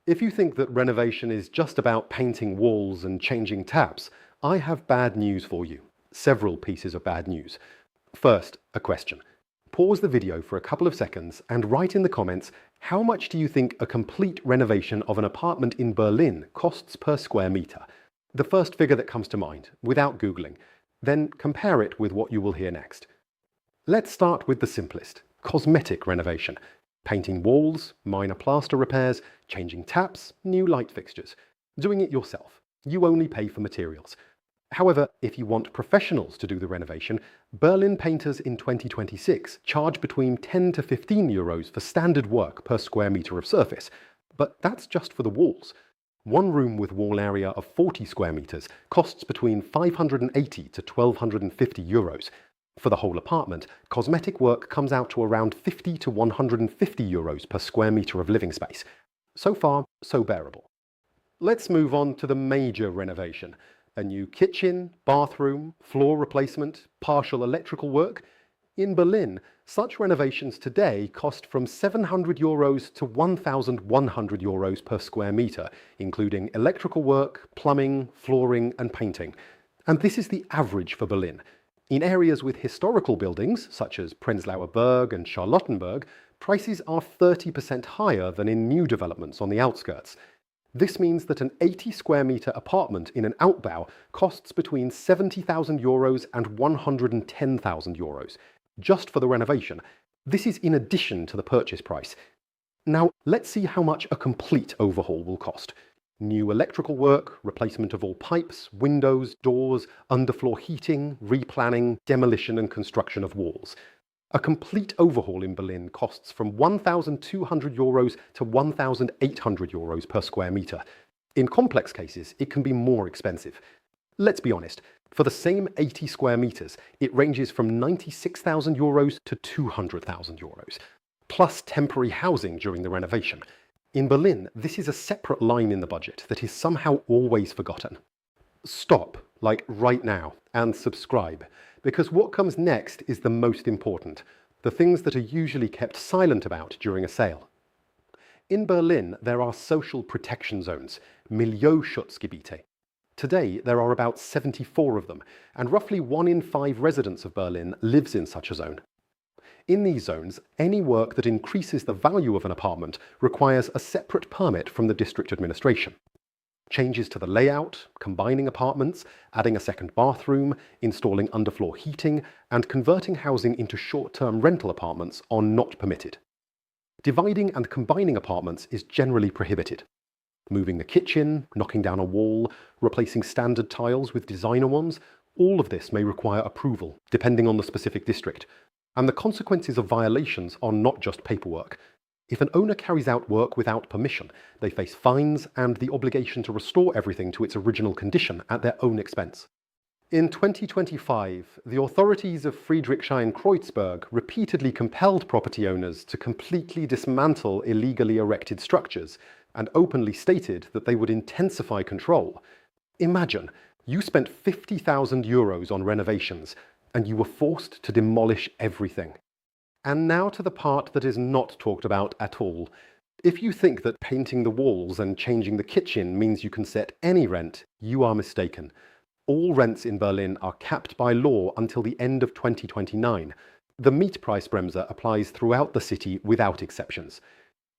If you think that renovation is just about painting walls and changing taps, I have bad news for you. Several pieces of bad news. First, a question. Pause the video for a couple of seconds and write in the comments, how much do you think a complete renovation of an apartment in Berlin costs per square meter? The first figure that comes to mind, without Googling. Then compare it with what you will hear next. Let's start with the simplest, cosmetic renovation. Painting walls, minor plaster repairs, changing taps, new light fixtures. Doing it yourself. You only pay for materials. However, if you want professionals to do the renovation, Berlin painters in 2026 charge between 10 to 15 euros for standard work per square meter of surface. But that's just for the walls. One room with wall area of 40 square meters costs between 580 to 1250 euros. For the whole apartment, cosmetic work comes out to around 50 to 150 euros per square meter of living space. So far, so bearable. Let's move on to the major renovation. A new kitchen, bathroom, floor replacement, partial electrical work. In Berlin, such renovations today cost from 700 euros to 1,100 euros per square meter, including electrical work, plumbing, flooring, and painting. And this is the average for Berlin. In areas with historical buildings, such as Prenzlauer Berg and Charlottenburg, prices are 30% higher than in new developments on the outskirts. This means that an 80 square meter apartment in an Altbau costs between 70,000 euros and 110,000 euros, just for the renovation. This is in addition to the purchase price. Now, let's see how much a complete overhaul will cost. New electrical work, replacement of all pipes, windows, doors, underfloor heating, replanning, demolition and construction of walls. A complete overhaul in Berlin costs from 1,200 euros to 1,800 euros per square meter. In complex cases, it can be more expensive. Let's be honest, for the same 80 square meters, it ranges from 96,000 euros to 200,000 euros, plus temporary housing during the renovation. In Berlin, this is a separate line in the budget that is somehow always forgotten. Stop, like right now, and subscribe, because what comes next is the most important, the things that are usually kept silent about during a sale. In Berlin, there are social protection zones, Milieuschutz. Today, there are about 74 of them, and roughly 1 in 5 residents of Berlin lives in such a zone. In these zones, any work that increases the value of an apartment requires a separate permit from the district administration. Changes to the layout, combining apartments, adding a second bathroom, installing underfloor heating, and converting housing into short-term rental apartments are not permitted. Dividing and combining apartments is generally prohibited. Moving the kitchen, knocking down a wall, replacing standard tiles with designer ones, all of this may require approval, depending on the specific district. And the consequences of violations are not just paperwork. If an owner carries out work without permission, they face fines and the obligation to restore everything to its original condition at their own expense. In 2025, the authorities of Friedrichshain-Kreuzberg repeatedly compelled property owners to completely dismantle illegally erected structures and openly stated that they would intensify control. Imagine, you spent 50,000 euros on renovations, and you were forced to demolish everything. And now to the part that is not talked about at all. If you think that painting the walls and changing the kitchen means you can set any rent, you are mistaken. All rents in Berlin are capped by law until the end of 2029. The Mietpreisbremse applies throughout the city without exceptions.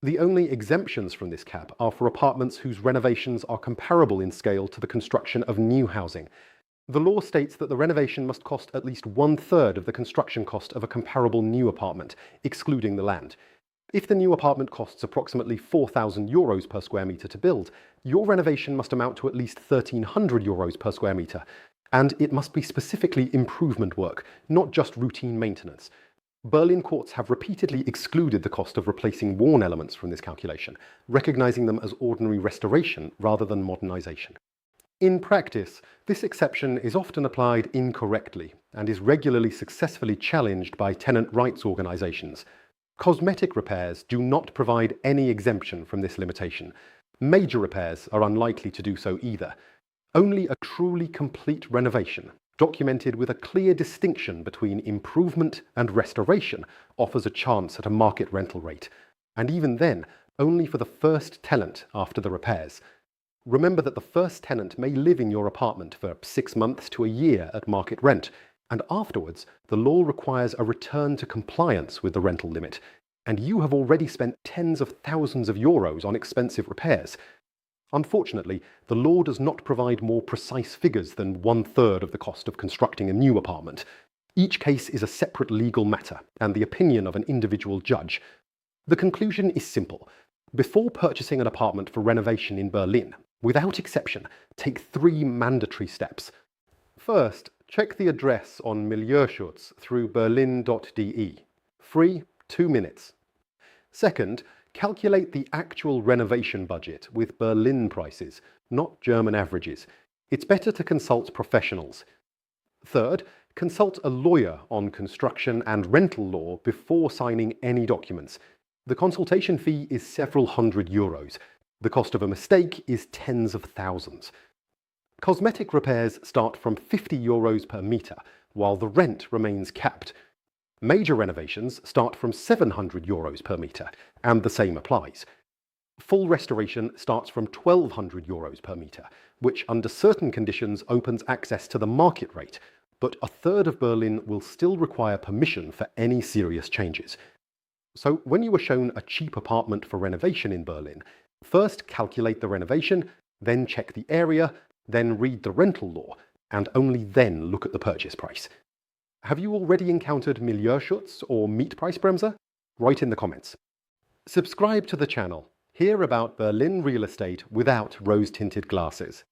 The only exemptions from this cap are for apartments whose renovations are comparable in scale to the construction of new housing. The law states that the renovation must cost at least 1/3 of the construction cost of a comparable new apartment, excluding the land. If the new apartment costs approximately 4,000 euros per square meter to build, your renovation must amount to at least 1,300 euros per square meter. And it must be specifically improvement work, not just routine maintenance. Berlin courts have repeatedly excluded the cost of replacing worn elements from this calculation, recognizing them as ordinary restoration rather than modernization. In practice, this exception is often applied incorrectly and is regularly successfully challenged by tenant rights organizations. Cosmetic repairs do not provide any exemption from this limitation. Major repairs are unlikely to do so either. Only a truly complete renovation, documented with a clear distinction between improvement and restoration, offers a chance at a market rental rate. And even then, only for the first tenant after the repairs. Remember that the first tenant may live in your apartment for 6 months to a year at market rent, and afterwards the law requires a return to compliance with the rental limit, and you have already spent tens of thousands of euros on expensive repairs. Unfortunately, the law does not provide more precise figures than 1/3 of the cost of constructing a new apartment. Each case is a separate legal matter and the opinion of an individual judge. The conclusion is simple. Before purchasing an apartment for renovation in Berlin, without exception, take 3 mandatory steps. First, check the address on Milieuschutz through berlin.de. Free, 2 minutes. Second, calculate the actual renovation budget with Berlin prices, not German averages. It's better to consult professionals. Third, consult a lawyer on construction and rental law before signing any documents. The consultation fee is several hundred euros. The cost of a mistake is tens of thousands. Cosmetic repairs start from 50 euros per metre, while the rent remains capped. Major renovations start from 700 euros per metre, and the same applies. Full restoration starts from 1,200 euros per metre, which under certain conditions opens access to the market rate, but a third of Berlin will still require permission for any serious changes. So when you are shown a cheap apartment for renovation in Berlin, first calculate the renovation, then check the area, then read the rental law, and only then look at the purchase price. Have you already encountered Milieuschutz or Mietpreisbremse? Write in the comments. Subscribe to the channel. Hear about Berlin real estate without rose-tinted glasses.